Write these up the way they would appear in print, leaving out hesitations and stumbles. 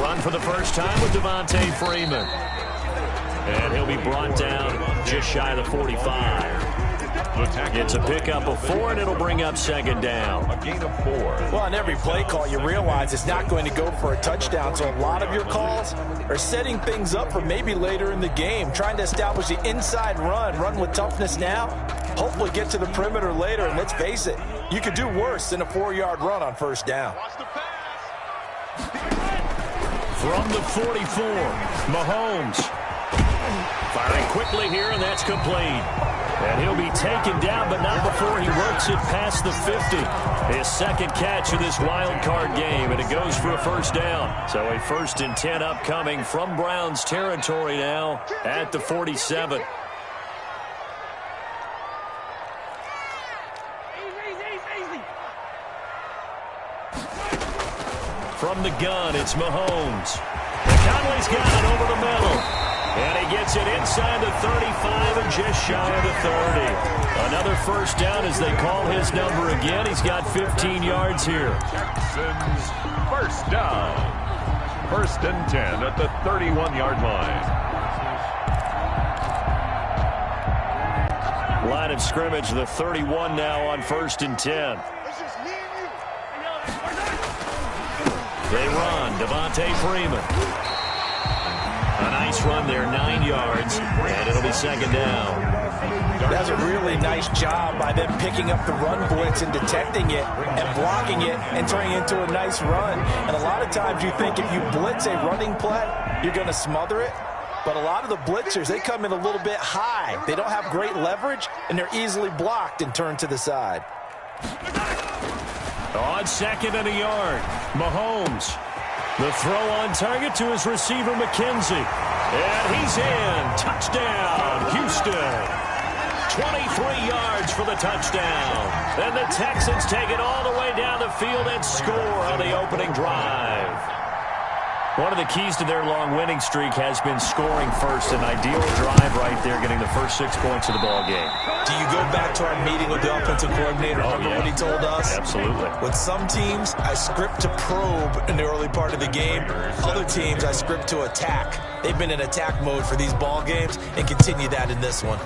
Run for the first time with Devontae Freeman. And he'll be brought down just shy of the 45. It's a pickup of 4, and it'll bring up second down. A gain of 4. Well, on every play call, you realize it's not going to go for a touchdown. So a lot of your calls are setting things up for maybe later in the game, trying to establish the inside run with toughness now, hopefully get to the perimeter later. And let's face it, you could do worse than a 4-yard run on first down. From the 44, Mahomes. Firing quickly here, and that's complete. And he'll be taken down, but not before he works it past the 50. His second catch of this wild card game, and it goes for a first down. So a 1st and 10 upcoming from Browns territory now at the 47. From the gun, it's Mahomes. Conley's got it over the middle. And he gets it inside the 35 and just shy of the 30. Another first down as they call his number again. He's got 15 yards here. Jackson's first down. 1st and 10 at the 31-yard line. Line of scrimmage, the 31 now on 1st and 10. They run. Devontae Freeman. A nice run there, 9 yards, and it'll be second down. That's a really nice job by them picking up the run blitz and detecting it and blocking it and turning it into a nice run. And a lot of times you think if you blitz a running play, you're going to smother it. But a lot of the blitzers, they come in a little bit high. They don't have great leverage, and they're easily blocked and turned to the side. On 2nd and a yard, Mahomes. The throw on target to his receiver, McKenzie. And he's in. Touchdown, Houston. 23 yards for the touchdown. And the Texans take it all the way down the field and score on the opening drive. One of the keys to their long winning streak has been scoring first. An ideal drive right there, getting the first 6 points of the ball game. Do you go back to our meeting with the offensive coordinator? Remember what he told us? Absolutely. With some teams, I script to probe in the early part of the game. Other teams, I script to attack. They've been in attack mode for these ball games and continue that in this one.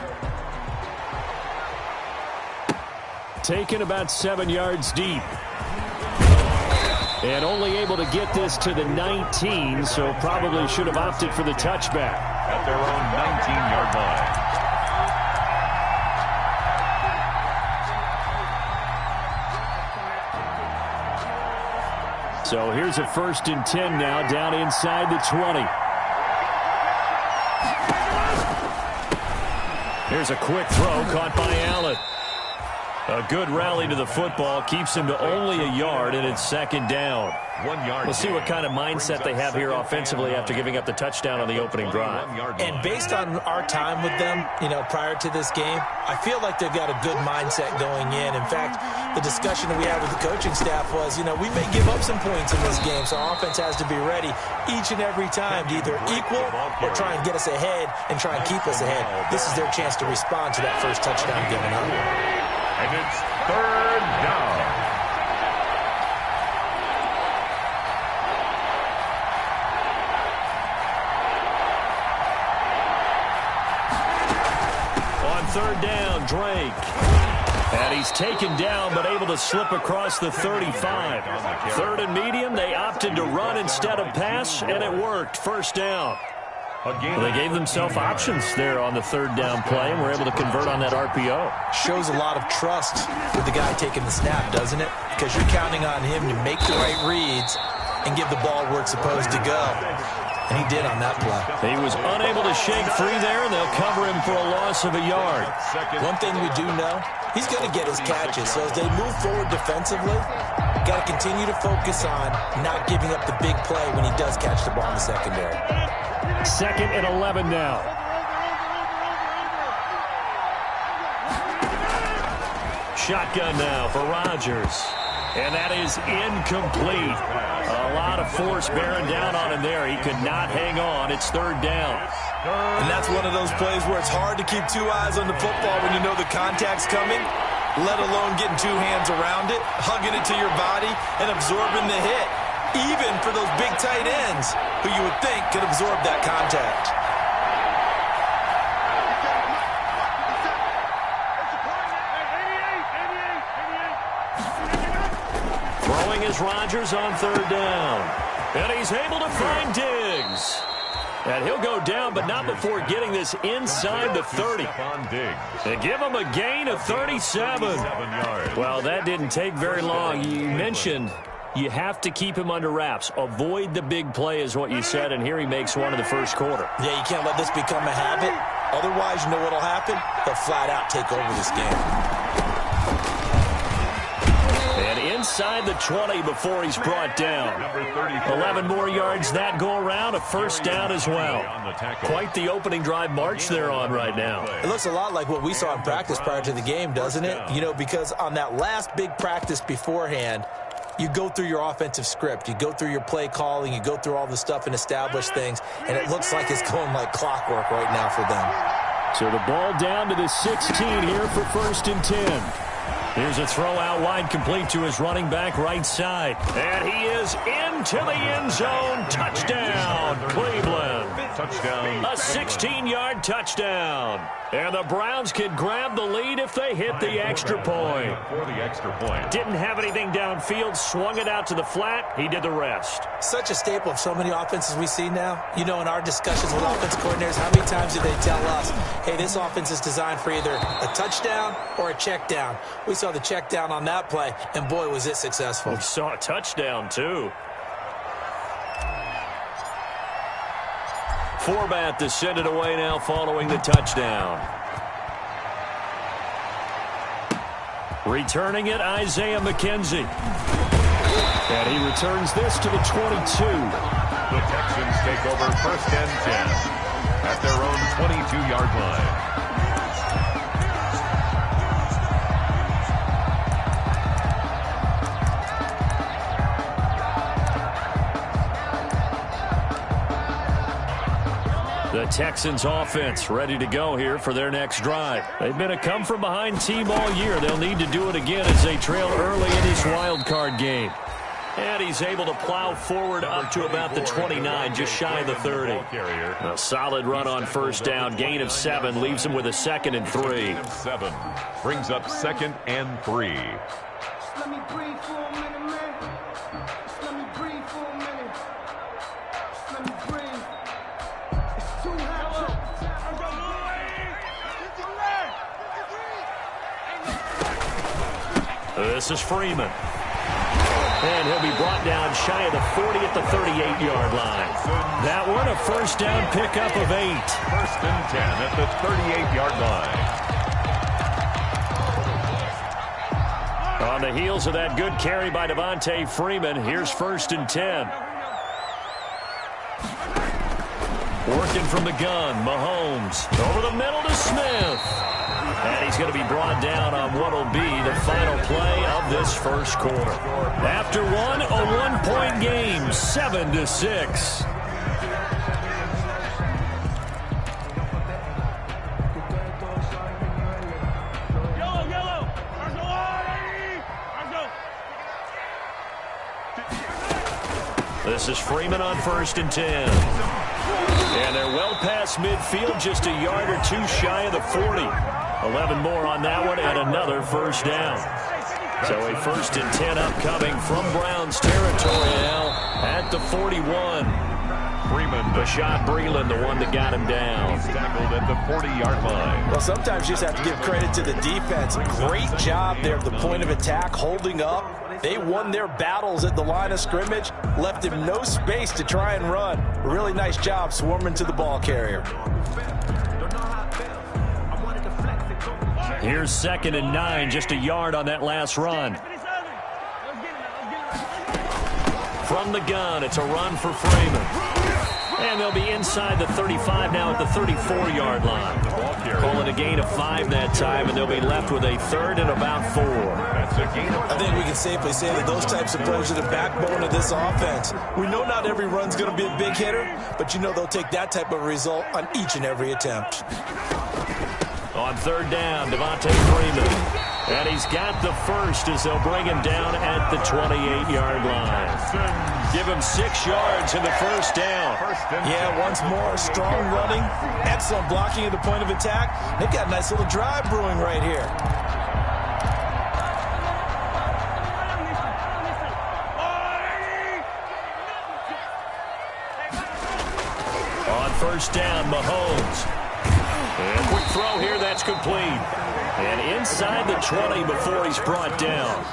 Taken about 7 yards deep. And only able to get this to the 19, so probably should have opted for the touchback. At their own 19-yard line. So here's a 1st and 10 now, down inside the 20. Here's a quick throw caught by Allen. A good rally to the football keeps him to only a yard, and it's second down. 1 yard. We'll see what kind of mindset they have here offensively after giving up the touchdown on the opening drive. And based on our time with them, prior to this game, I feel like they've got a good mindset going in. In fact, the discussion that we had with the coaching staff was, we may give up some points in this game, so our offense has to be ready each and every time to either equal or try and get us ahead and try and keep us ahead. This is their chance to respond to that first touchdown given up. And it's 3rd down. On 3rd down, Drake. And he's taken down, but able to slip across the 35. 3rd and medium, they opted to run instead of pass, and it worked. First down. Well, they gave themselves options there on the 3rd down play, and were able to convert on that RPO. Shows a lot of trust with the guy taking the snap, doesn't it? Because you're counting on him to make the right reads and give the ball where it's supposed to go. And he did on that play. He was unable to shake free there, and they'll cover him for a loss of a yard. One thing we do know, he's going to get his catches. So as they move forward defensively, got to continue to focus on not giving up the big play when he does catch the ball in the secondary. 2nd and 11 now. Shotgun now for Rodgers. And that is incomplete. A lot of force bearing down on him there. He could not hang on. It's 3rd down. And that's one of those plays where it's hard to keep 2 eyes on the football when you know the contact's coming, let alone getting 2 hands around it, hugging it to your body, and absorbing the hit. even for those big tight ends who you would think could absorb that contact. Throwing is Rodgers on third down. And he's able to find Diggs. And he'll go down, but not before getting this inside the 30. And give him a gain of 37. Well, that didn't take very long. You mentioned you have to keep him under wraps. Avoid the big play is what you said, and here he makes one in the first quarter. Yeah, you can't let this become a habit. Otherwise, you know what will happen? They'll flat out take over this game. And inside the 20 before he's brought down. 11 more yards that go around, a first down as well. Quite the opening drive march they're on right now. It looks a lot like what we saw in practice prior to the game, doesn't it? You know, because on that last big practice beforehand, you go through your offensive script, you go through your play calling, you go through all the stuff and establish things, and it looks like it's going like clockwork right now for them. So the ball down to the 16 here for 1st and 10. Here's a throw out wide, complete to his running back right side. And he is into the end zone. Touchdown, Cleveland. Touchdown. A 16-yard touchdown. And the Browns can grab the lead if they hit the extra point. Didn't have anything downfield, swung it out to the flat. He did the rest. Such a staple of so many offenses we see now. You know, in our discussions with offense coordinators, how many times do they tell us, hey, this offense is designed for either a touchdown or a check down. We saw the check down on that play, and boy, was it successful. We saw a touchdown, too. Forbat to send it away now following the touchdown. Returning it, Isaiah McKenzie. And he returns this to the 22. The Texans take over 1st and 10 at their own 22-yard line. The Texans offense ready to go here for their next drive. They've been a come-from-behind team all year. They'll need to do it again as they trail early in this wild card game. And he's able to plow forward up to about the 29, just shy of the 30. A solid run on first down. Gain of 7 leaves him with a 2nd and 3. 7 brings up 2nd and 3. Let me breathe for a minute, man. Let me breathe for a minute. Let me breathe. It's too hot. This is Freeman. And he'll be brought down shy of the 40 at the 38-yard line. That one a first down pickup of 8. 1st and 10 at the 38-yard line. On the heels of that good carry by Devontae Freeman, here's 1st and 10. Working from the gun, Mahomes over the middle to Smith. And he's going to be brought down on what will be the final play of this first quarter. After one, a one-point game, 7-6. This is Freeman on 1st and 10. And they're well past midfield, just a yard or two shy of the 40. 11 more on that one and another first down. So a 1st and 10 upcoming from Browns territory now at the 41. Freeman, Bashaud Breeland, the one that got him down. He's tackled at the 40-yard line. Well, sometimes you just have to give credit to the defense. Great job there at the point of attack, holding up. They won their battles at the line of scrimmage, left him no space to try and run. Really nice job swarming to the ball carrier. Here's 2nd and 9, just a yard on that last run. From the gun, it's a run for Freeman. And they'll be inside the 35 now at the 34-yard line. Calling a gain of 5 that time, and they'll be left with a 3rd and about 4. I think we can safely say that those types of plays are the backbone of this offense. We know not every run's going to be a big hitter, but you know they'll take that type of result on each and every attempt. On 3rd down, Devontae Freeman. And he's got the first as they'll bring him down at the 28-yard line. Give him 6 yards in the first down. Yeah, once more, strong running, excellent blocking at the point of attack. They've got a nice little drive brewing right here. On first down, Mahomes. And quick throw here, that's complete. And inside the 20 before he's brought down.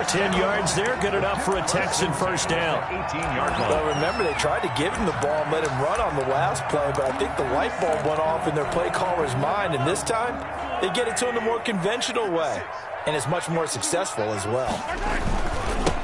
10 yards there, good enough for a Texan first down. 18-yard line. Well, remember, they tried to give him the ball and let him run on the last play, but I think the light bulb went off in their play caller's mind, and this time, they get it to him the more conventional way, and it's much more successful as well.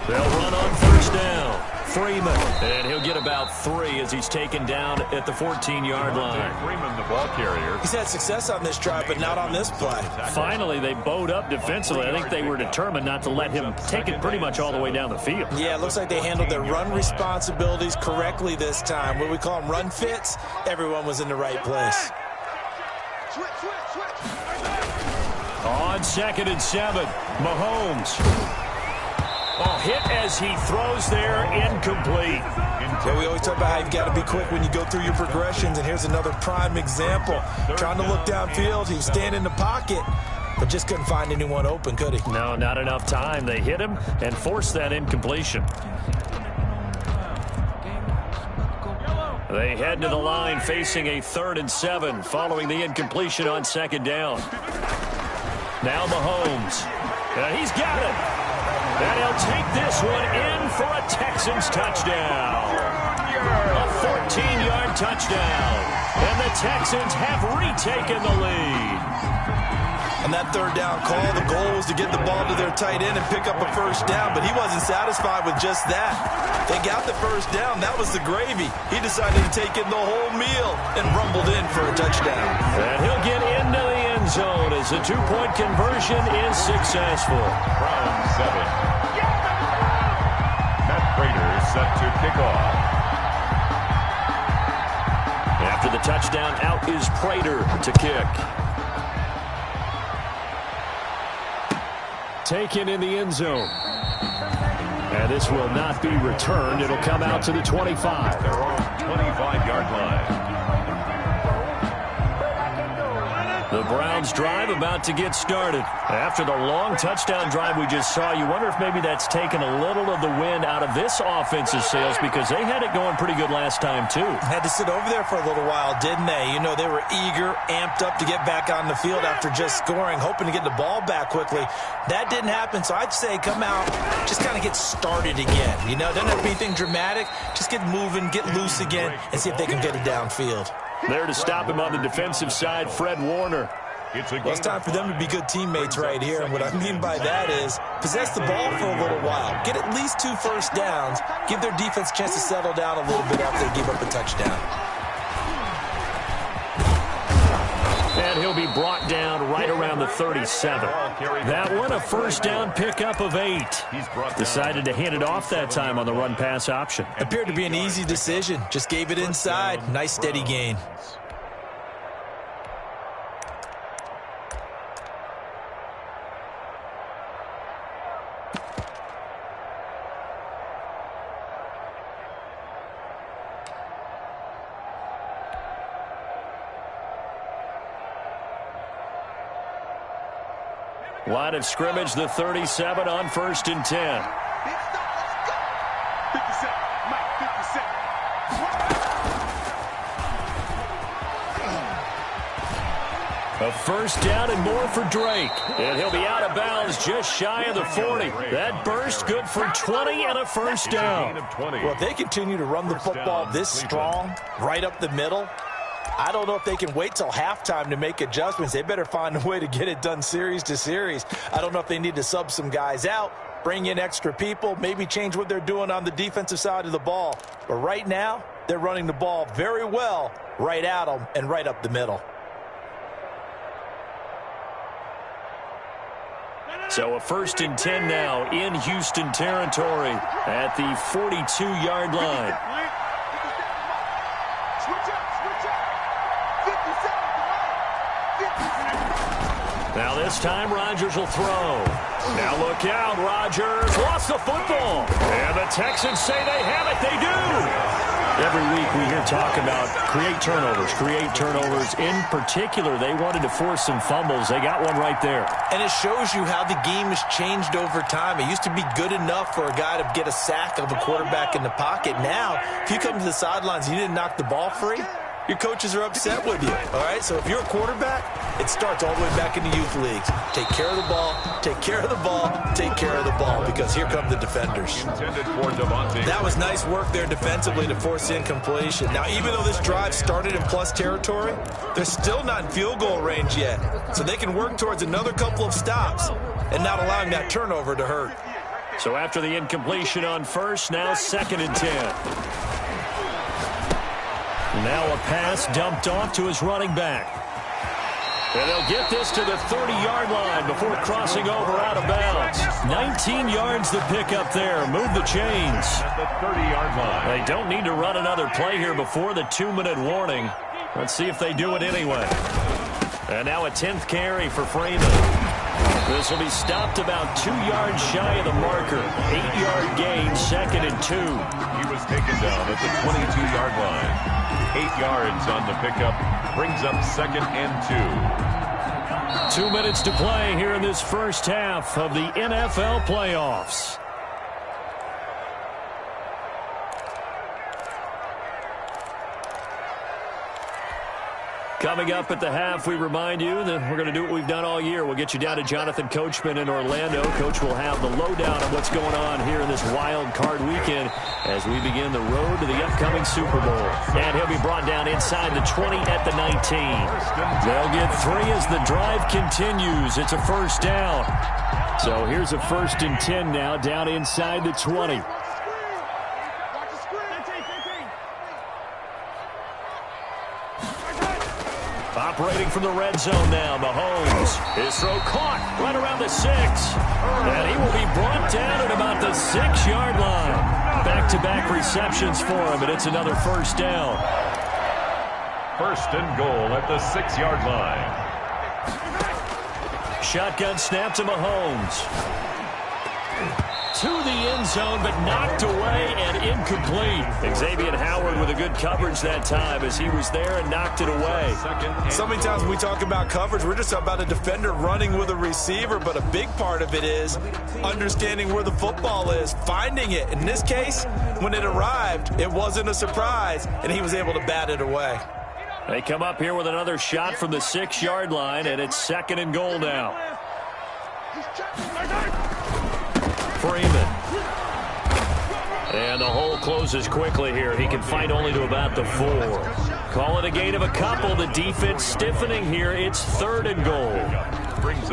They'll run on first down. Freeman, and he'll get about 3 as he's taken down at the 14-yard line. Freeman, the ball carrier. He's had success on this drive, but not on this play. Finally, they bowed up defensively. I think they were determined not to let him take it pretty much all the way down the field. Yeah, it looks like they handled their run responsibilities correctly this time. What we call them run fits, everyone was in the right place. On 2nd and 7, Mahomes. Oh, hit as he throws there, incomplete. Yeah, we always talk about how you've got to be quick when you go through your progressions, and here's another prime example. Trying to look downfield, he was standing in the pocket, but just couldn't find anyone open, could he? No, not enough time. They hit him and forced that incompletion. They head to the line facing a 3rd and 7 following the incompletion on 2nd down. Now Mahomes. He's got it. And he'll take this one in for a Texans touchdown. A 14-yard touchdown. And the Texans have retaken the lead. On that 3rd down call, the goal was to get the ball to their tight end and pick up a first down, but he wasn't satisfied with just that. They got the first down. That was the gravy. He decided to take in the whole meal and rumbled in for a touchdown. And he'll get into the end zone as the 2-point conversion is successful. Round 7. Prater set to kick off. After the touchdown, out is Prater to kick. Taken in the end zone. And this will not be returned. It'll come out to the 25. Their own 25-yard line. The Browns drive about to get started. After the long touchdown drive we just saw, you wonder if maybe that's taken a little of the wind out of this offensive sails, because they had it going pretty good last time too. Had to sit over there for a little while, didn't they? You know, they were eager, amped up to get back on the field after just scoring, hoping to get the ball back quickly. That didn't happen, so I'd say come out, just kind of get started again. You know, doesn't have to be anything dramatic. Just get moving, get loose again, and see if they can get it downfield. There to stop him on the defensive side, Fred Warner. Well, it's time for them to be good teammates right here, and what I mean by that is possess the ball for a little while. Get at least 2 first downs. Give their defense a chance to settle down a little bit after they give up a touchdown. And he'll be brought down right around the 37. That one a first down pickup of 8. Decided to hand it off that time on the run-pass option. Appeared to be an easy decision. Just gave it inside. Nice steady gain. Line of scrimmage, the 37 on 1st and 10. A first down and more for Drake. And he'll be out of bounds just shy of the 40. That burst good for 20 and a first down. Well, if they continue to run the football this strong, right up the middle, I don't know if they can wait till halftime to make adjustments. They better find a way to get it done series to series. I don't know if they need to sub some guys out, bring in extra people, maybe change what they're doing on the defensive side of the ball. But right now, they're running the ball very well right at them and right up the middle. So a 1st and 10 now in Houston territory at the 42-yard line. Now this time Rodgers will throw. Now look out, Rodgers lost the football. And the Texans say they have it. They do. Every week we hear talk about create turnovers. In particular, they wanted to force some fumbles. They got one right there. And it shows you how the game has changed over time. It used to be good enough for a guy to get a sack of a quarterback in the pocket. Now, if you come to the sidelines and you didn't knock the ball free, your coaches are upset with you, all right? So if you're a quarterback, it starts all the way back in the youth leagues. Take care of the ball, take care of the ball, take care of the ball, because here come the defenders. That was nice work there defensively to force incompletion. Now, even though this drive started in plus territory, they're still not in field goal range yet. So they can work towards another couple of stops and not allowing that turnover to hurt. So after the incompletion on first, now 2nd and 10. Now a pass dumped off to his running back. And they'll get this to the 30-yard line before crossing over out of bounds. 19 yards to pick up there. Move the chains. At the 30-yard line. They don't need to run another play here before the 2-minute warning. Let's see if they do it anyway. And now a 10th carry for Freeman. This will be stopped about 2 yards shy of the marker. 8-yard gain, 2nd and 2. He was taken down at the 22-yard line. 8 yards on the pickup. Brings up 2nd and 2. 2 minutes to play here in this first half of the NFL playoffs. Coming up at the half, we remind you that we're going to do what we've done all year. We'll get you down to Jonathan Coachman in Orlando. Coach will have the lowdown on what's going on here in this wild card weekend as we begin the road to the upcoming Super Bowl. And he'll be brought down inside the 20 at the 19. They'll get 3 as the drive continues. It's a first down. So here's a 1st and 10 now down inside the 20. Operating from the red zone now, Mahomes. His throw caught right around the 6. And he will be brought down at about the 6-yard line. Back-to-back receptions for him, and it's another first down. 1st and goal at the 6-yard line. Shotgun snap to Mahomes. To the end zone, but knocked away and incomplete. Xavier Howard with a good coverage that time as he was there and knocked it away. So many times when we talk about coverage, we're just about a defender running with a receiver, but a big part of it is understanding where the football is, finding it. In this case, when it arrived, it wasn't a surprise, and he was able to bat it away. They come up here with another shot from the 6-yard line, and it's 2nd and goal now. Freeman. And the hole closes quickly here. He can fight only to about the 4. Call it a gain of a couple. The defense stiffening here. It's 3rd and goal.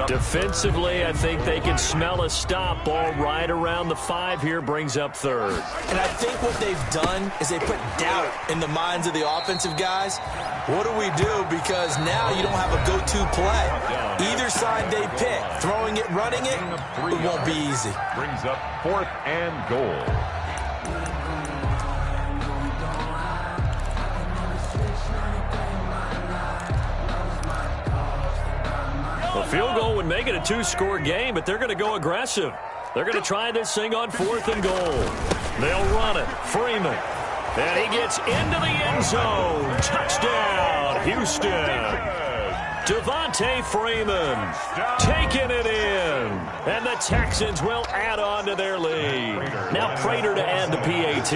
Defensively, I think they can smell a stop. Ball right around the 5 here. Brings up 3rd. And I think what they've done is they put doubt in the minds of the offensive guys. What do we do? Because now you don't have a go-to play. Either side they pick, throwing it, running it, it won't be easy. Brings up 4th and goal. A field goal would make it a 2-score game, but they're going to go aggressive. They're going to try this thing on 4th and goal. They'll run it. Freeman. And he gets into the end zone. Touchdown, Houston. Devontae Freeman taking it in. And the Texans will add on to their lead. Now Prater to add the PAT.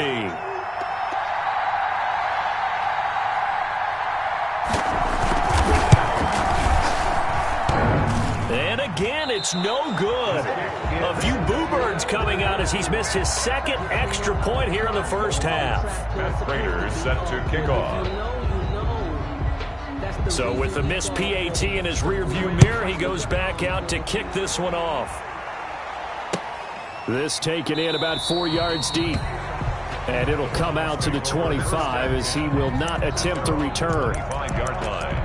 And again, it's no good. A few boo birds coming out as he's missed his 2nd extra point here in the first half. Matt Prater is set to kick off. So with the missed PAT in his rearview mirror, he goes back out to kick this one off. This taken in about 4 yards deep. And it'll come out to the 25 as he will not attempt the return. 5-yard line.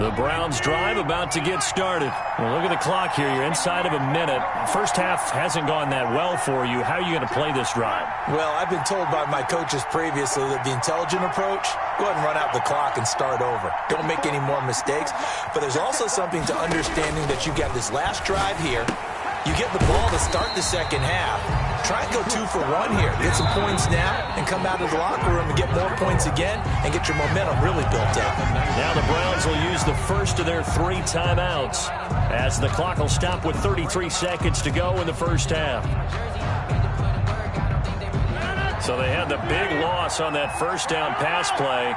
The Browns drive about to get started. Well, look at the clock here. You're inside of a minute. First half hasn't gone that well for you. How are you going to play this drive? Well, I've been told by my coaches previously that the intelligent approach, go ahead and run out the clock and start over. Don't make any more mistakes. But there's also something to understanding that you got this last drive here. You get the ball to start the second half. Try and go 2 for 1 here. Get some points now and come out of the locker room and get more points again and get your momentum really built up. Now the Browns will use the first of their 3 timeouts as the clock will stop with 33 seconds to go in the first half. So they had the big loss on that first down pass play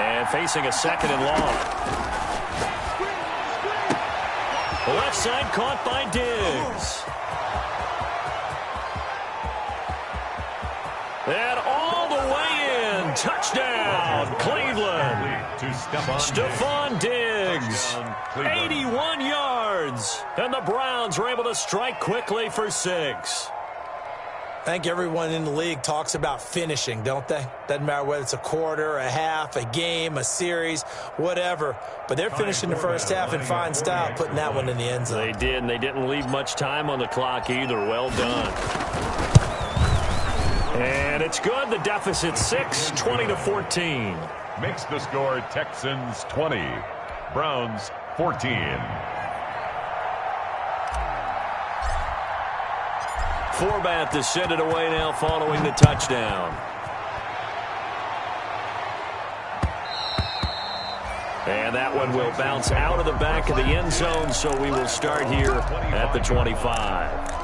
and facing a second and long. Left side caught by Diggs. And all the way in. Touchdown, Cleveland. Stephon Diggs. 81 yards. And the Browns were able to strike quickly for 6. I think everyone in the league talks about finishing, don't they? Doesn't matter whether it's a quarter, a half, a game, a series, whatever. But they're finishing the first half in fine style, putting that one in the end zone. They did, and they didn't leave much time on the clock either. Well done. And it's good. The deficit 6, 20-14. Makes the score Texans 20, Browns 14. Forbat to send it away now following the touchdown. And that one will bounce out of the back of the end zone, so we will start here at the 25.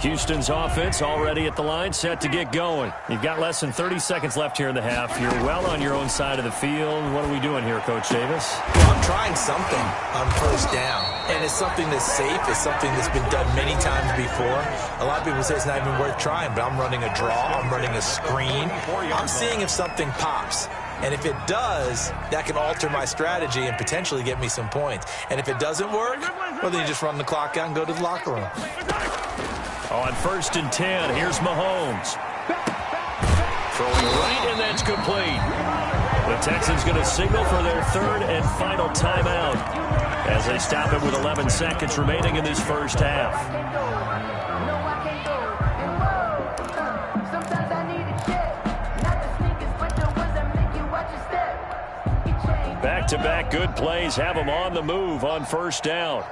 Houston's offense already at the line, set to get going. You've got less than 30 seconds left here in the half. You're well on your own side of the field. What are we doing here, Coach Davis? Well, I'm trying something on first down, and it's something that's safe. It's something that's been done many times before. A lot of people say it's not even worth trying, but I'm running a draw. I'm running a screen. I'm seeing if something pops. And if it does, that can alter my strategy and potentially get me some points. And if it doesn't work, well, then you just run the clock out and go to the locker room. On 1st and 10, here's Mahomes. Throwing right, and that's complete. The Texans going to signal for their 3rd and final timeout as they stop it with 11 seconds remaining in this first half. Back-to-back good plays have them on the move on first down.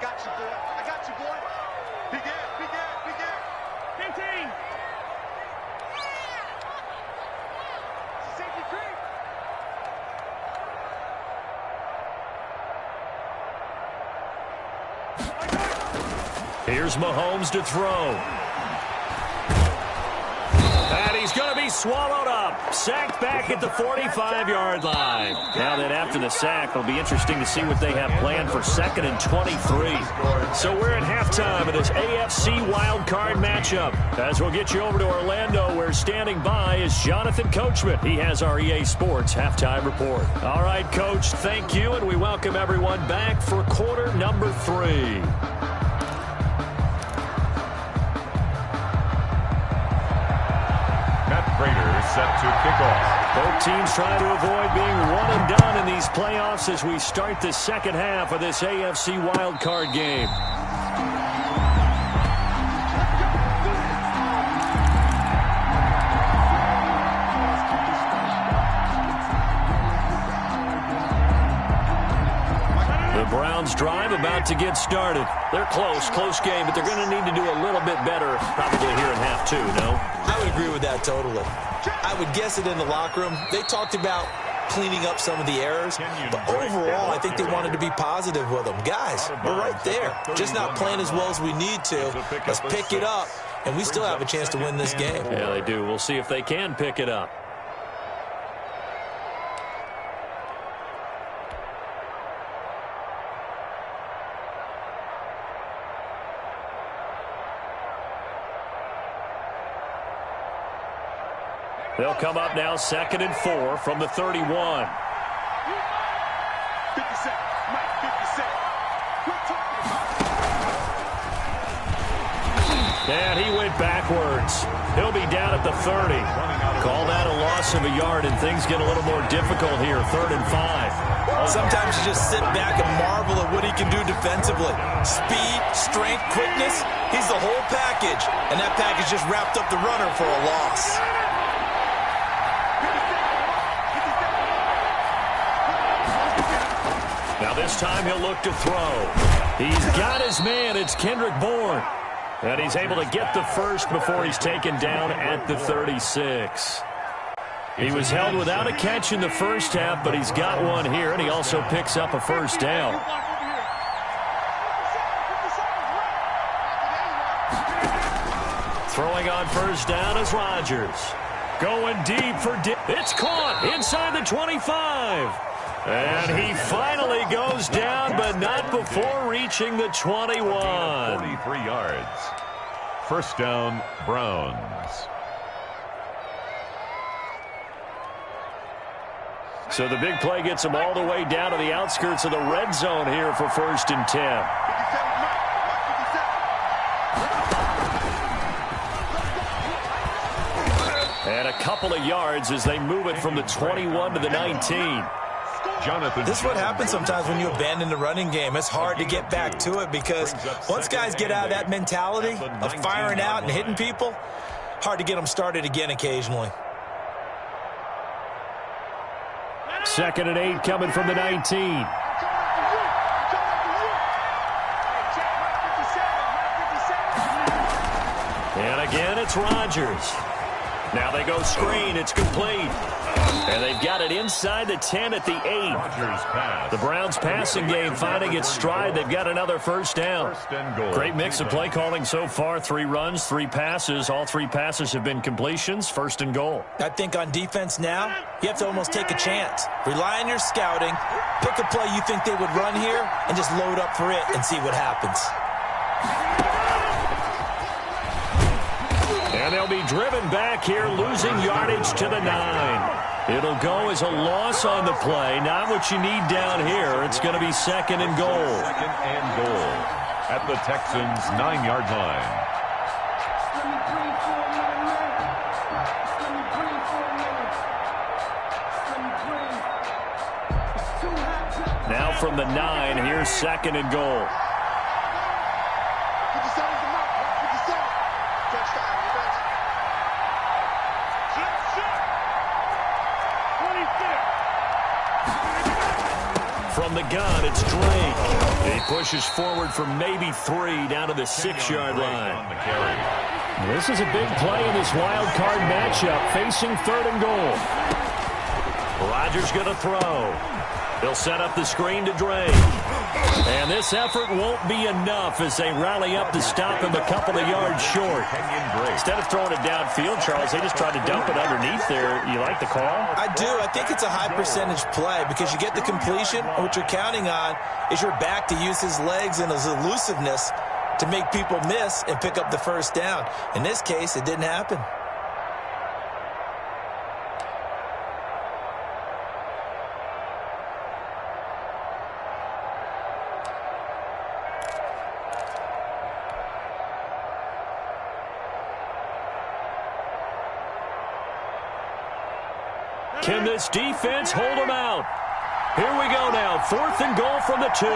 Here's Mahomes to throw. And he's going to be swallowed up. Sacked back at the 45-yard line. Now that after the sack, it'll be interesting to see what they have planned for 2nd and 23. So we're at halftime of this AFC wildcard matchup. As we'll get you over to Orlando, where standing by is Jonathan Coachman. He has our EA Sports halftime report. All right, Coach, thank you, and we welcome everyone back for quarter number 3. Raiders set to kick off. Both teams trying to avoid being one and done in these playoffs as we start the second half of this AFC wildcard game. The Browns drive about to get started. They're close game, but they're going to need to do a little bit better probably here in half 2, no? I would agree with that totally. I would guess it in the locker room. They talked about cleaning up some of the errors, but overall, I think they wanted to be positive with them. Guys, we're right there. Just not playing as well as we need to. Let's pick it up, and we still have a chance to win this game. Yeah, they do. We'll see if they can pick it up. They'll come up now 2nd and 4 from the 31. 50 Cent, Mike, 50 Cent. And he went backwards. He'll be down at the 30. Call that a loss of a yard, and things get a little more difficult here. 3rd and 5. Sometimes you just sit back and marvel at what he can do defensively. Speed, strength, quickness, he's the whole package. And that package just wrapped up the runner for a loss. Now this time he'll look to throw. He's got his man. It's Kendrick Bourne. And he's able to get the first before he's taken down at the 36. He was held without a catch in the first half, but he's got one here, and he also picks up a first down. Throwing on first down is Rodgers. Going deep for it's caught inside the 25. And he finally goes down, but not before reaching the 21. 43 yards. First down, Browns. So the big play gets him all the way down to the outskirts of the red zone here for 1st and 10. And a couple of yards as they move it from the 21 to the 19. This is what happens sometimes when you abandon the running game. It's hard to get back to it because once guys get out of that mentality of firing out and hitting people, hard to get them started again occasionally. 2nd and 8 coming from the 19. And again, it's Rodgers. Now they go screen. It's complete. And they've got it inside the 10 at the 8. The Browns passing game finding its stride. They've got another first down. Great mix of play calling so far. 3 runs, 3 passes. All 3 passes have been completions. 1st and goal. I think on defense now, you have to almost take a chance. Rely on your scouting. Pick a play you think they would run here and just load up for it and see what happens. And they'll be driven back here, losing yardage to the 9. It'll go as a loss on the play. Not what you need down here. It's going to be 2nd and goal. 2nd and goal at the Texans' 9-yard line. Now from the 9, here's 2nd and goal. From the gun, it's Drake. He pushes forward for maybe 3 down to the 6-yard line. This is a big play in this wild card matchup, facing 3rd and goal. Rodgers going to throw. He'll set up the screen to Drake. And this effort won't be enough as they rally up to stop him a couple of yards short. Instead of throwing it downfield, Charles, they just tried to dump it underneath there. You like the call? I do. I think it's a high percentage play because you get the completion, and what you're counting on is your back to use his legs and his elusiveness to make people miss and pick up the first down. In this case, it didn't happen. Can this defense hold them out? Here we go now. 4th and goal from the 2.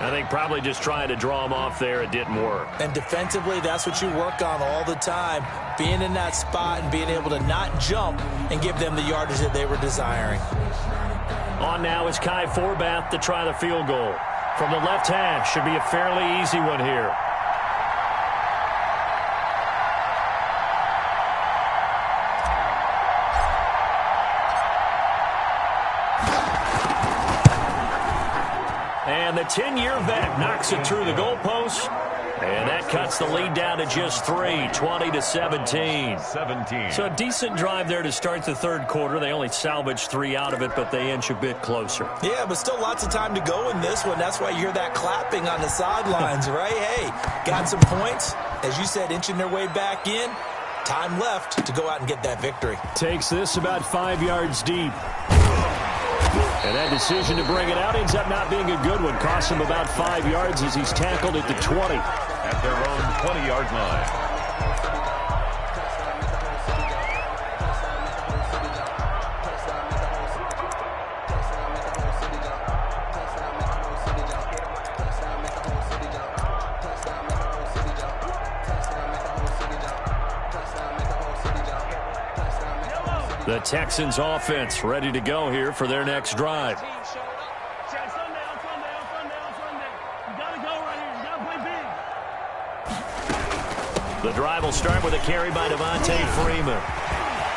I think probably just trying to draw them off there. It didn't work. And defensively, that's what you work on all the time. Being in that spot and being able to not jump and give them the yardage that they were desiring. On now is Kai Forbath to try the field goal. From the left hash, should be a fairly easy one here. And the 10-year vet knocks it through the goalpost. And that cuts the lead down to just 3, 20-17. So a decent drive there to start the 3rd quarter. They only salvaged 3 out of it, but they inch a bit closer. Yeah, but still lots of time to go in this one. That's why you hear that clapping on the sidelines, right? Hey, got some points. As you said, inching their way back in. Time left to go out and get that victory. Takes this about 5 yards deep. And that decision to bring it out ends up not being a good one. Costs him about 5 yards as he's tackled at the 20. At their own 20-yard line. The Texans offense ready to go here for their next drive. The drive will start with a carry by Devontae Freeman.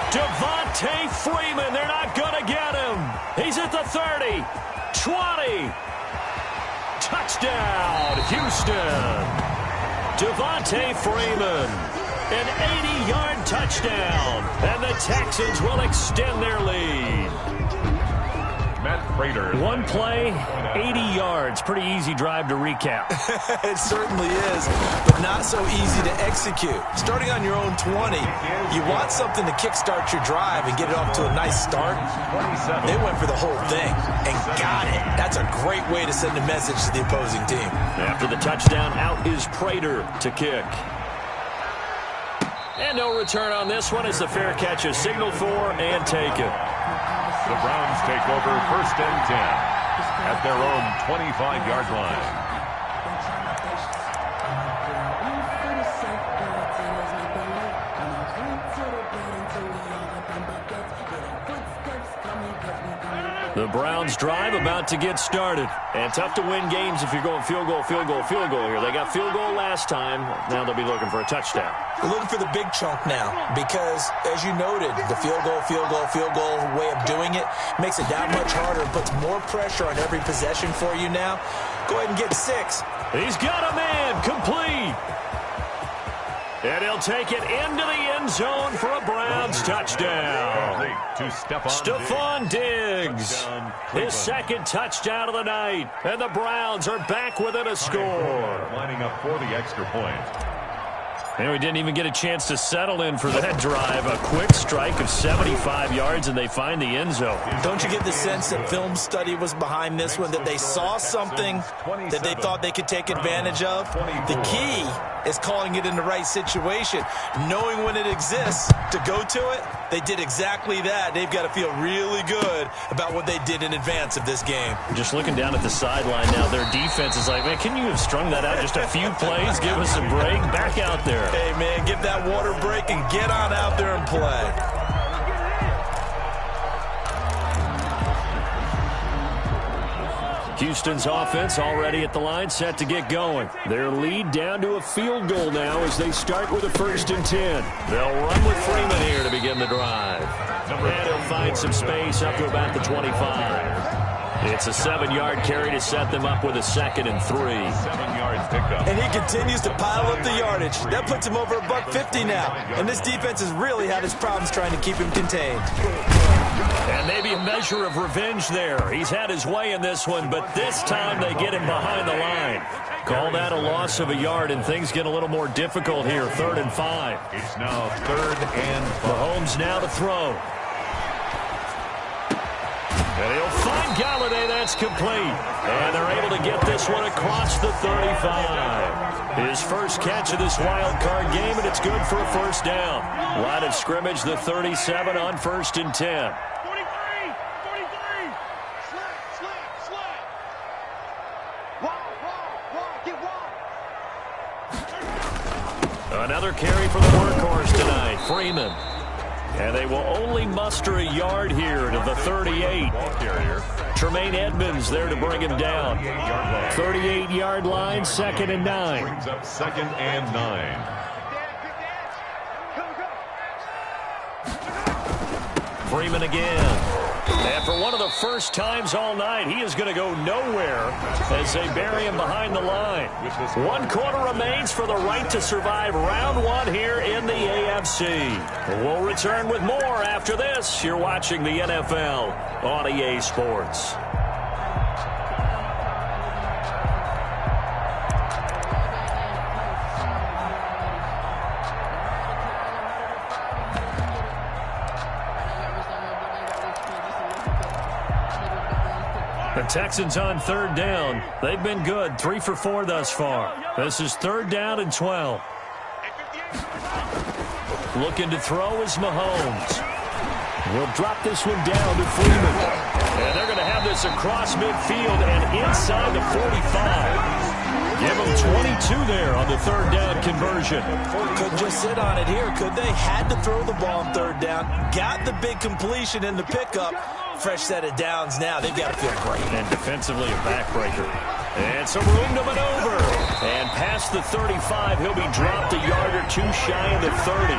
Devontae Freeman, they're not going to get him. He's at the 30, 20. Touchdown, Houston. Devontae Freeman. An 80-yard touchdown, and the Texans will extend their lead. Matt Prater. One play, 80 yards. Pretty easy drive to recap. It certainly is, but not so easy to execute. Starting on your own 20, you want something to kickstart your drive and get it off to a nice start. They went for the whole thing and got it. That's a great way to send a message to the opposing team. After the touchdown, out is Prater to kick. And no return on this one as the fair catch is signaled for and taken. The Browns take over 1st and 10 at their own 25-yard line. The Browns drive about to get started. And tough to win games if you're going field goal, field goal, field goal here. They got field goal last time. Now they'll be looking for a touchdown. They're looking for the big chunk now because, as you noted, the field goal, field goal, field goal way of doing it makes it that much harder and puts more pressure on every possession for you now. Go ahead and get 6. He's got a man complete. And he'll take it into the end zone for a Browns touchdown. To Stephon Diggs. His second touchdown of the night. And the Browns are back within a score. Lining up for the extra point. And we didn't even get a chance to settle in for that drive. A quick strike of 75 yards, and they find the end zone. Don't you get the sense that film study was behind this one, that they saw something that they thought they could take advantage of? The key is calling it in the right situation, knowing when it exists to go to it. They did exactly that. They've got to feel really good about what they did in advance of this game. Just looking down at the sideline now, their defense is like, man, can you have strung that out just a few plays? Give us a break. Back out there. Hey, man, give that water break and get on out there and play. Houston's offense already at the line, set to get going. Their lead down to a field goal now as they start with a 1st and 10. They'll run with Freeman here to begin the drive. And he'll find some space up to about the 25. It's a 7-yard carry to set them up with a 2nd and 3. 7 yards picked up. And he continues to pile up the yardage. That puts him over $150 now. And this defense has really had its problems trying to keep him contained. And maybe a measure of revenge there. He's had his way in this one, but this time they get him behind the line. Call that a loss of a yard, and things get a little more difficult here. 3rd and 5. It's now 3rd and 5. Mahomes now to throw. And he'll find Galladay. That's complete. And they're able to get this one across the 35. His first catch of this wild card game, and it's good for a 1st down. Line of scrimmage, the 37 on 1st and 10. 43. Slide. Wide. Get wide. Another carry for the workhorse tonight, Freeman. And they will only muster a yard here to the 38. Tremaine Edmonds there to bring him down. 38-yard line, 2nd and 9. Brings up 2nd and 9. Freeman again. And for one of the first times all night, he is going to go nowhere as they bury him behind the line. 1 quarter remains for the right to survive round 1 here in the AFC. We'll return with more after this. You're watching the NFL on EA Sports. The Texans on third down. They've been good, 3 for 4 thus far. This is 3rd down and 12. Looking to throw is Mahomes. We'll drop this one down to Freeman. And they're going to have this across midfield and inside the 45. Give them 22 there on the 3rd down conversion. Couldn't just sit on it here, could they? Had to throw the ball on 3rd down. Got the big completion in the pickup. Fresh set of downs now. They've got to feel great. And defensively a backbreaker. And some room to maneuver. And past the 35, he'll be dropped a yard or 2 shy of the 30.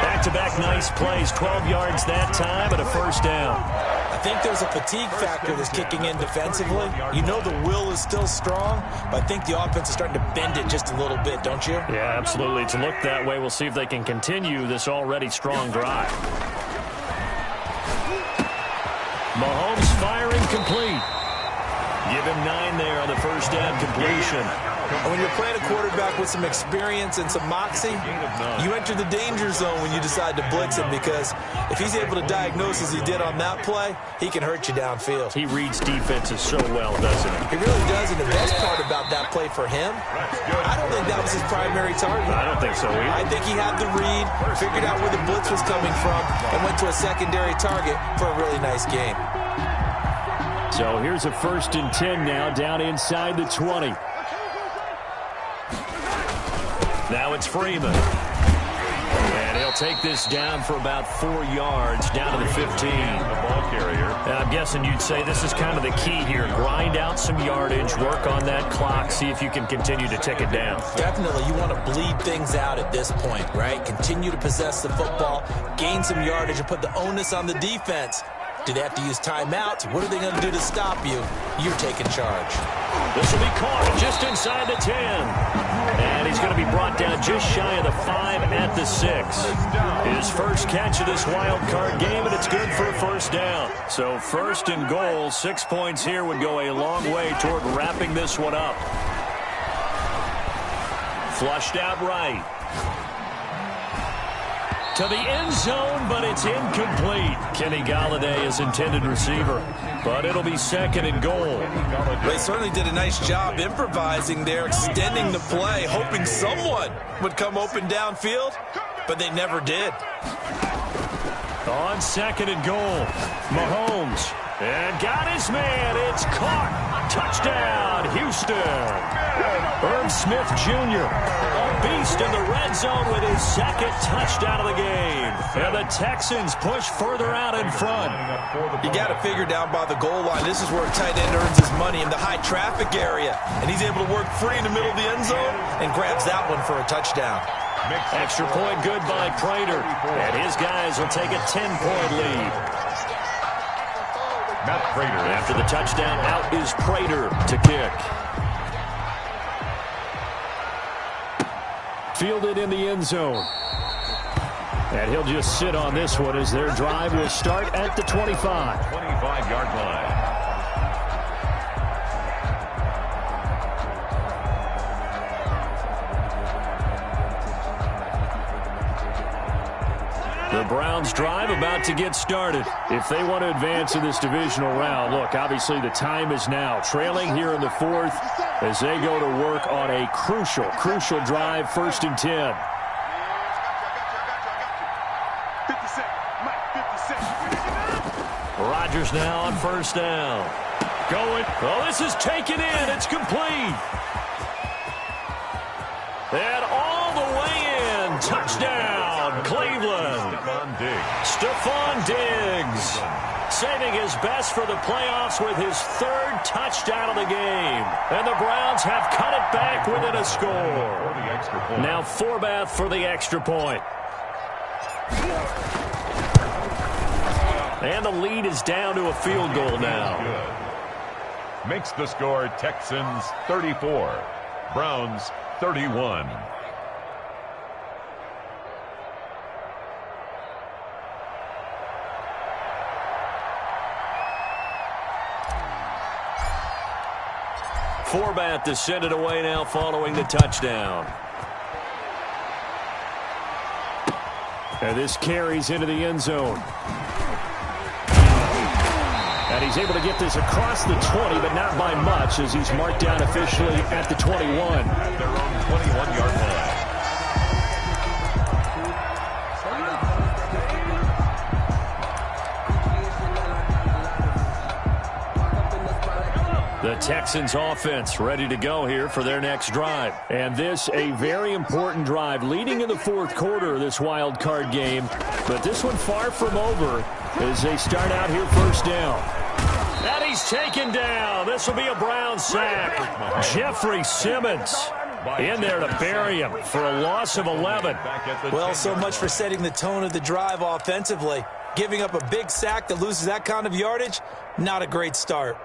Back-to-back nice plays, 12 yards that time and a 1st down. I think there's a fatigue factor that's kicking in defensively. You know the will is still strong, but I think the offense is starting to bend it just a little bit, don't you? Yeah, absolutely. To look that way, we'll see if they can continue this already strong drive. Mahomes firing complete. Give him 9 there on the 1st down completion. And when you're playing a quarterback with some experience and some moxie, you enter the danger zone when you decide to blitz him, because if he's able to diagnose as he did on that play, he can hurt you downfield. He reads defenses so well, doesn't he? He really does, and the best part about that play for him, I don't think that was his primary target. I don't think so either. I think he had the read, figured out where the blitz was coming from, and went to a secondary target for a really nice game. So here's a 1st and 10 now, down inside the 20. Now it's Freeman. And he'll take this down for about 4 yards, down to the 15. The ball carrier. And I'm guessing you'd say this is kind of the key here. Grind out some yardage, work on that clock, see if you can continue to tick it down. Definitely, you want to bleed things out at this point, right? Continue to possess the football, gain some yardage, and put the onus on the defense. Do they have to use timeouts? What are they going to do to stop you? You're taking charge. This will be caught just inside the 10. And he's going to be brought down just shy of the 5 at the 6. His first catch of this wild card game, and it's good for a 1st down. So 1st and goal, 6 points here would go a long way toward wrapping this one up. Flushed out right. To the end zone, but it's incomplete. Kenny Galladay is intended receiver, but it'll be 2nd and goal. They certainly did a nice job improvising there, extending the play, hoping someone would come open downfield, but they never did. On 2nd and goal, Mahomes. And got his man. It's caught. Touchdown, Houston. Irv Smith Jr., a beast in the red zone with his 2nd touchdown of the game. And the Texans push further out in front. You got to figure down by the goal line. This is where a tight end earns his money, in the high traffic area. And he's able to work free in the middle of the end zone and grabs that one for a touchdown. Extra point good by Prater. And his guys will take a 10-point lead. Matt Prater. After the touchdown, out is Prater to kick. Fielded in the end zone. And he'll just sit on this one as their drive will start at the 25. 25-yard line. The Browns' drive about to get started. If they want to advance in this divisional round, look, obviously the time is now. Trailing here in the 4th as they go to work on a crucial drive, 1st and 10. Rodgers now on 1st down. Going. Oh, this is taken in. It's complete. And all the way in. Touchdown, Cleveland. Stephon Diggs saving his best for the playoffs with his 3rd touchdown of the game. And the Browns have cut it back within a score. Now Forbath for the extra point. And the lead is down to a field goal now. Makes the score Texans 34, Browns 31. Forbath to send it away now following the touchdown. And this carries into the end zone. And And he's able to get this across the 20, but not by much, as he's marked down officially at the 21. At their own 21-yard line. The Texans offense ready to go here for their next drive. And this a very important drive leading in the fourth quarter of this wild card game. But this one far from over as they start out here first down. And he's taken down. This will be a Brown sack. Jeffrey Simmons in there to bury him for a loss of 11. Well, so much for setting the tone of the drive offensively. Giving up a big sack that loses that kind of yardage, not a great start.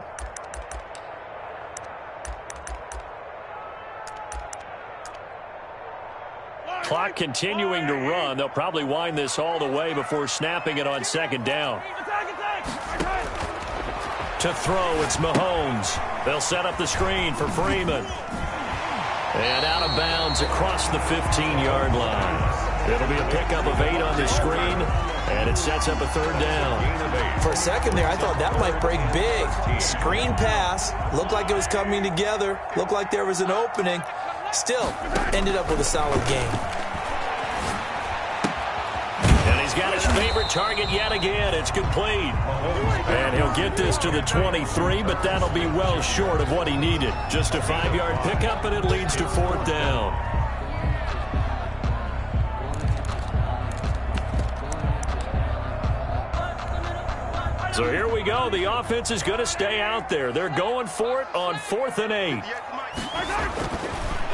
Clock continuing to run. They'll probably wind this all the way before snapping it on second down. To throw, it's Mahomes. They'll set up the screen for Freeman. And out of bounds across the 15-yard line. It'll be a pickup of 8 on the screen, and it sets up a third down. For a second there, I thought that might break big. Screen pass. Looked like it was coming together. Looked like there was an opening. Still, ended up with a solid game. And he's got his favorite target yet again. It's complete. And he'll get this to the 23, but that'll be well short of what he needed. Just a 5-yard pickup, and it leads to fourth down. So here we go. The offense is going to stay out there. They're going for it on 4th and 8.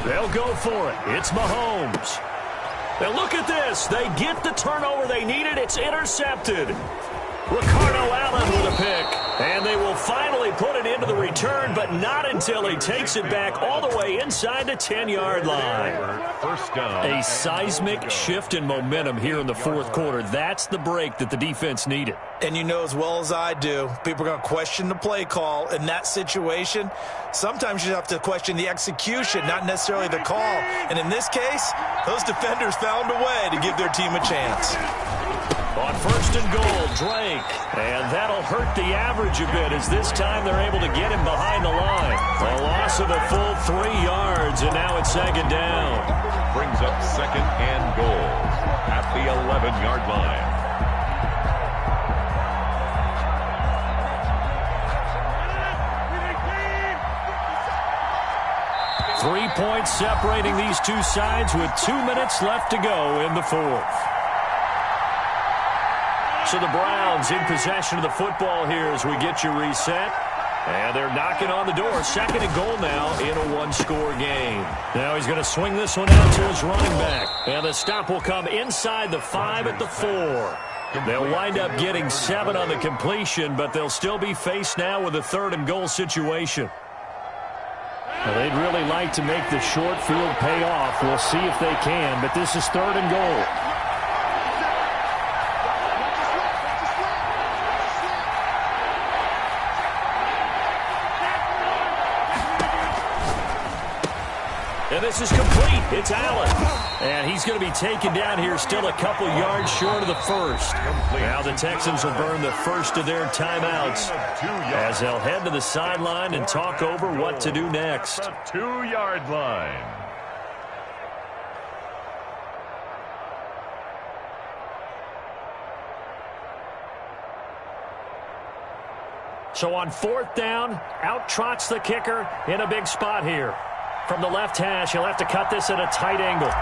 They'll go for it. It's Mahomes. And look at this. They get the turnover they needed. It's intercepted. Ricardo Allen with a pick. And they will finally put it into the return, but not until he takes it back all the way inside the 10-yard line. First down. A seismic shift in momentum here in the fourth quarter. That's the break that the defense needed. And you know as well as I do, people are going to question the play call in that situation. Sometimes you have to question the execution, not necessarily the call. And in this case, those defenders found a way to give their team a chance. On first and goal, Drake. And that'll hurt the average a bit as this time they're able to get him behind the line. A loss of a full 3 yards, and now it's second down. Brings up second and goal at the 11-yard line. Three points separating these two sides with 2 minutes left to go in the fourth. So the Browns in possession of the football here as we get you reset. And they're knocking on the door. Second and goal now in a one-score game. Now he's going to swing this one out to his running back. And the stop will come inside the 5 at the 4. They'll wind up getting 7 on the completion, but they'll still be faced now with a third and goal situation. Well, they'd really like to make the short field pay off. We'll see if they can, but this is third and goal. And this is complete. It's Allen. And he's going to be taken down here still a couple yards short of the first. Now the Texans will burn the first of their timeouts as they'll head to the sideline and talk over what to do next. 2-yard line. So on fourth down, out trots the kicker in a big spot here. From the left hash, he'll have to cut this at a tight angle.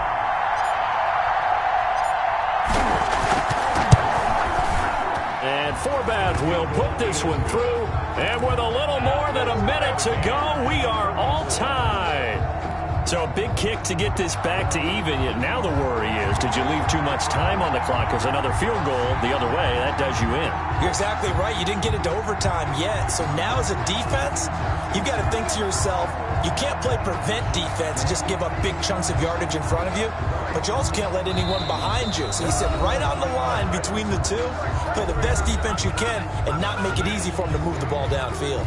And Forbath will put this one through. And with a little more than a minute to go, we are all tied. So a big kick to get this back to even. Yet now the worry is, did you leave too much time on the clock? Because another field goal the other way, that does you in. You're exactly right. You didn't get it to overtime yet. So now as a defense, you've got to think to yourself, you can't play prevent defense and just give up big chunks of yardage in front of you, but you also can't let anyone behind you. So you sit right on the line between the two, play the best defense you can, and not make it easy for them to move the ball downfield.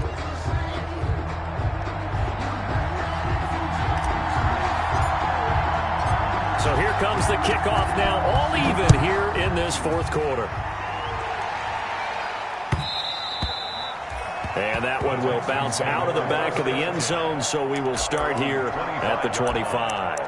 So here comes the kickoff now, all even here in this fourth quarter. And that one will bounce out of the back of the end zone, so we will start here at the 25.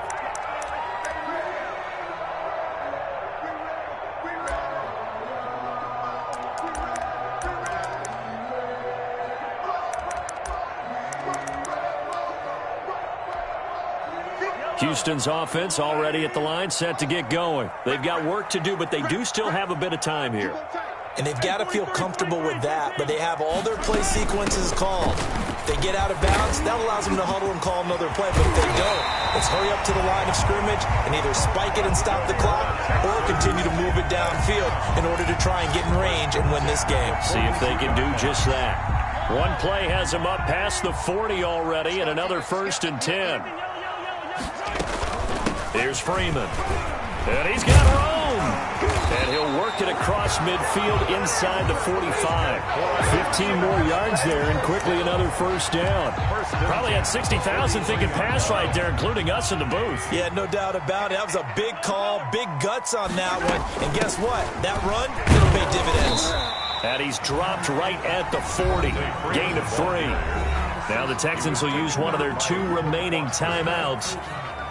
Houston's offense already at the line, set to get going. They've got work to do, but they do still have a bit of time here. And they've got to feel comfortable with that, but they have all their play sequences called. If they get out of bounds, that allows them to huddle and call another play, but if they don't, let's hurry up to the line of scrimmage and either spike it and stop the clock or continue to move it downfield in order to try and get in range and win this game. See if they can do just that. One play has them up past the 40 already, and another 1st and 10. Here's Freeman. And he's got room. And he'll work it across midfield inside the 45. 15 more yards there, and quickly another 1st down. Probably had 60,000 thinking pass right there, including us in the booth. Yeah, no doubt about it. That was a big call, big guts on that one. And guess what? That run, it'll pay dividends. And he's dropped right at the 40. Gain of 3. Now the Texans will use one of their 2 remaining timeouts,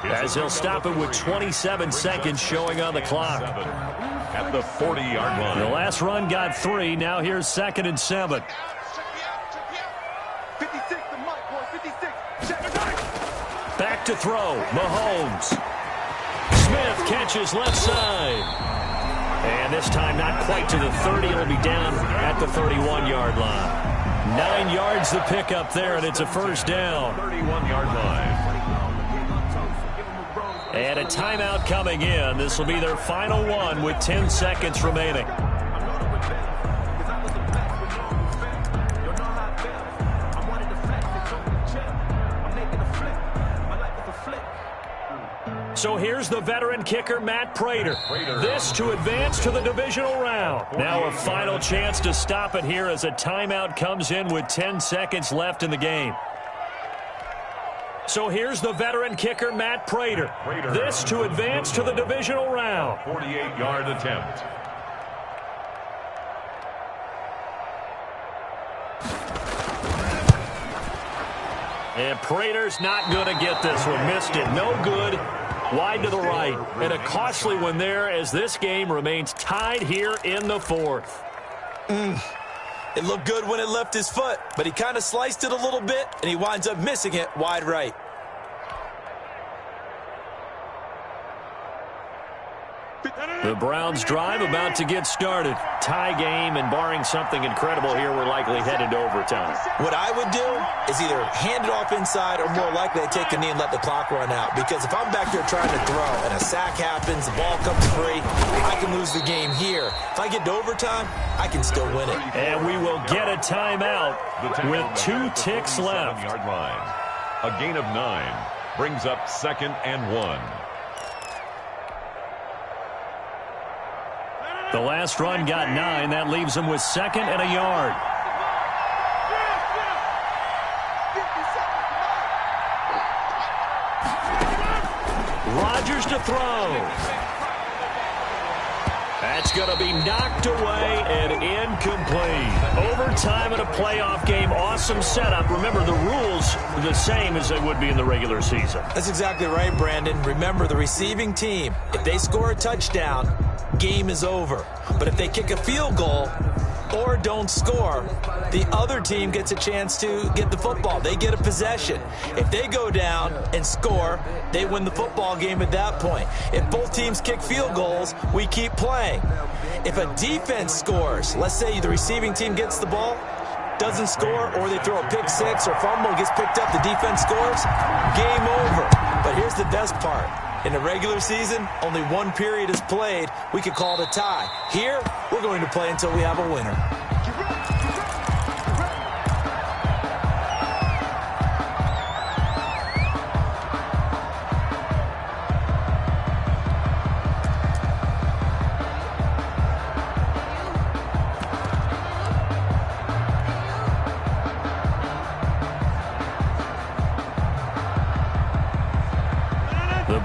as he'll stop it with 27 seconds showing on the clock. At the 40-yard line. The last run got 3. Now here's 2nd and 7. 56, the mic, boy, 56. Check it out. Back to throw. Mahomes. Smith catches left side. And this time not quite to the 30. It'll be down at the 31-yard line. 9 yards the pickup there, and it's a 1st down. 31-yard line. And a timeout coming in. This will be their final one with 10 seconds remaining. So here's the veteran kicker, Matt Prater. This to advance to the divisional round. Now a final chance to stop it here as a timeout comes in with 10 seconds left in the game. So here's the veteran kicker, Matt Prater. This to advance to the divisional round. 48-yard attempt. And Prater's not going to get this one. Missed it. No good. Wide to the right. And a costly one there as this game remains tied here in the 4th. It looked good when it left his foot, but he kind of sliced it a little bit, and he winds up missing it wide right. The Browns drive about to get started. Tie game, and barring something incredible here, we're likely headed to overtime. What I would do is either hand it off inside or more likely I take a knee and let the clock run out. Because if I'm back there trying to throw and a sack happens, the ball comes free, I can lose the game here. If I get to overtime, I can still win it. And we will get a timeout with 2 ticks left. Yard line. A gain of 9 brings up 2nd and 1. The last run got 9. That leaves him with 2nd and a yard. Rodgers to throw. That's going to be knocked away and incomplete. Overtime in a playoff game. Awesome setup. Remember, the rules are the same as they would be in the regular season. That's exactly right, Brandon. Remember, the receiving team, if they score a touchdown, game is over. But if they kick a field goal or don't score, the other team gets a chance to get the football. They get a possession. If they go down and score, they win the football game at that point. If both teams kick field goals, we keep playing. If a defense scores, let's say the receiving team gets the ball, doesn't score, or they throw a pick six or fumble, gets picked up, the defense scores, game over. But here's the best part. In the regular season, only one period is played. We could call it a tie. Here, we're going to play until we have a winner.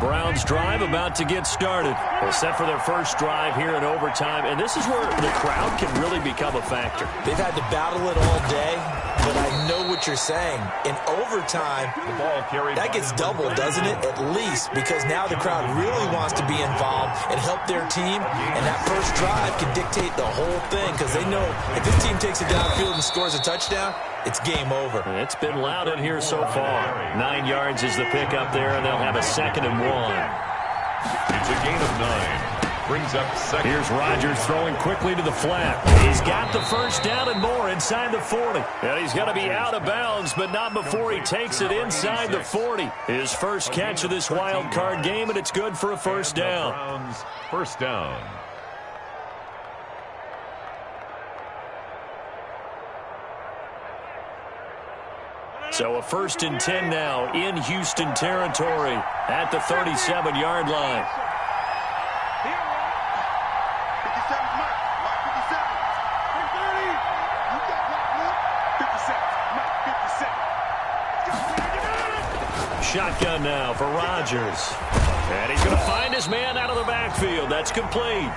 Browns drive about to get started. They're set for their first drive here in overtime, and this is where the crowd can really become a factor. They've had to battle it all day. but I know what you're saying. In overtime, The ball carried that gets doubled, doesn't it? At least, because now the crowd really wants to be involved and help their team, and that first drive can dictate the whole thing, because they know if this team takes it downfield and scores a touchdown, it's game over. It's been loud in here so far. 9 yards is the pickup there, and they'll have a 2nd and 1. It's a gain of 9. Brings up second. Here's Rodgers throwing quickly to the flat. He's got the first down and more inside the 40. And he's going to be out of bounds, but not before he takes it inside the 40. His first catch of this wild card game, and it's good for a first down. Browns first down. So a 1st and 10 now in Houston territory at the 37-yard line. 57, Shotgun now for Rodgers. And he's going to find his man out of the backfield. That's complete.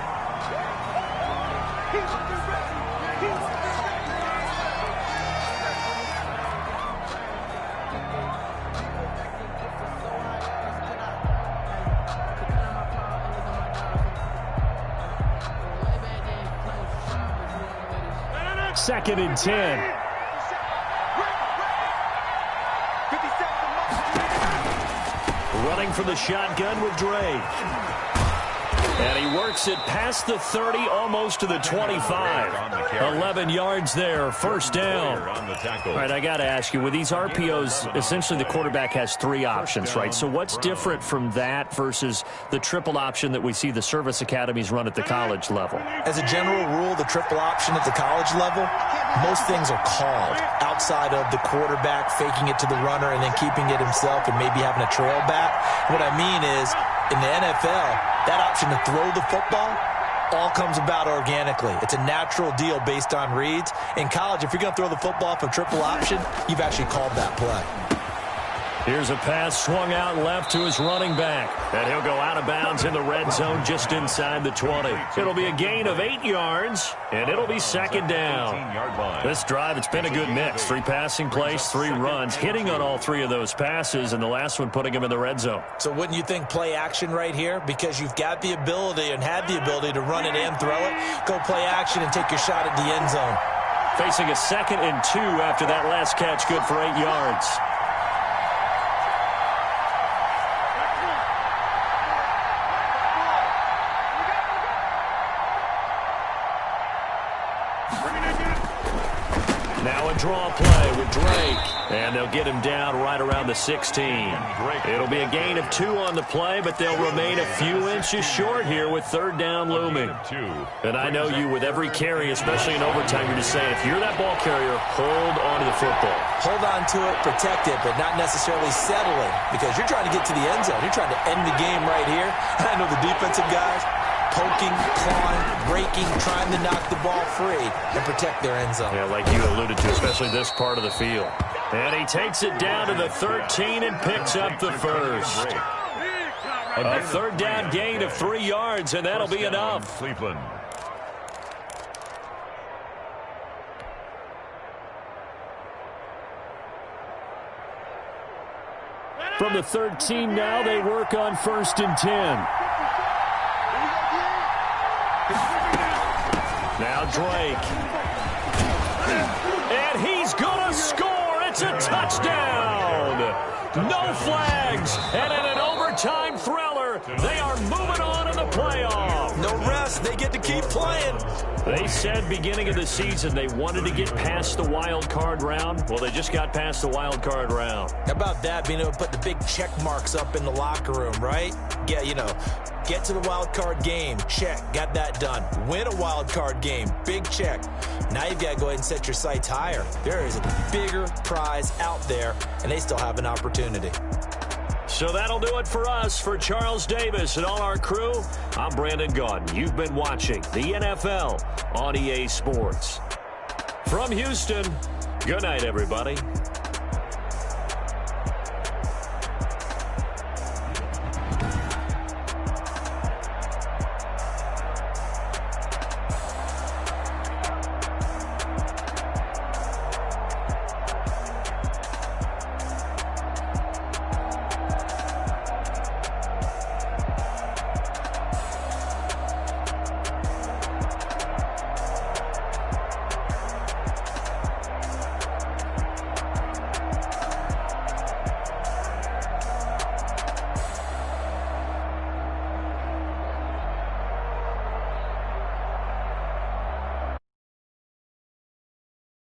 Second and 10. Running for the shotgun with Drake. And he works it past the 30, almost to the 25. 11 yards there, first down. All right, I got to ask you, with these RPOs, essentially the quarterback has 3 options, right? So what's different from that versus the triple option that we see the service academies run at the college level? As a general rule, the triple option at the college level, most things are called outside of the quarterback faking it to the runner and then keeping it himself and maybe having a trail back. What I mean is, in the NFL, that option to throw the football all comes about organically. It's a natural deal based on reads. In college, if you're going to throw the football from triple option, you've actually called that play. Here's a pass swung out left to his running back. And he'll go out of bounds in the red zone just inside the 20. It'll be a gain of 8 yards, and it'll be second down. This drive, it's been a good mix. 3 passing plays, 3 runs, hitting on all 3 of those passes, and the last one putting him in the red zone. So wouldn't you think play action right here? Because you've got the ability and had the ability to run it and throw it. Go play action and take your shot at the end zone. Facing a 2nd and 2 after that last catch, good for 8 yards. Now a draw play with Drake. And they'll get him down right around the 16. It'll be a gain of 2 on the play, but they'll remain a few inches short here with 3rd down looming. And I know you, with every carry, especially in overtime, you're just saying, if you're that ball carrier, hold on to the football. Hold on to it, protect it, but not necessarily settle it, because you're trying to get to the end zone. You're trying to end the game right here. And I know the defensive guys, poking, clawing, breaking, trying to knock the ball free and protect their end zone. Yeah, like you alluded to, especially this part of the field. And he takes it down to the 13 and picks up the first. A 3rd down gain of 3 yards, and that'll be enough. Cleveland. From the 13 now, they work on 1st and 10. Now Drake. And he's going to score. It's a touchdown. No flags. And in an overtime thriller, they are moving on in the playoff. No rest. They get to keep playing. They said beginning of the season they wanted to get past the wild card round. Well, they just got past the wild card round. How about that, being able to put the big check marks up in the locker room, right? Yeah, get to the wild card game. Check. Got that done. Win a wild card game. Big check. Now you've got to go ahead and set your sights higher. There is a bigger prize out there, and they still have an opportunity. So that'll do it for us. For Charles Davis and all our crew, I'm Brandon Gaudin. You've been watching the NFL on EA Sports. From Houston, good night, everybody.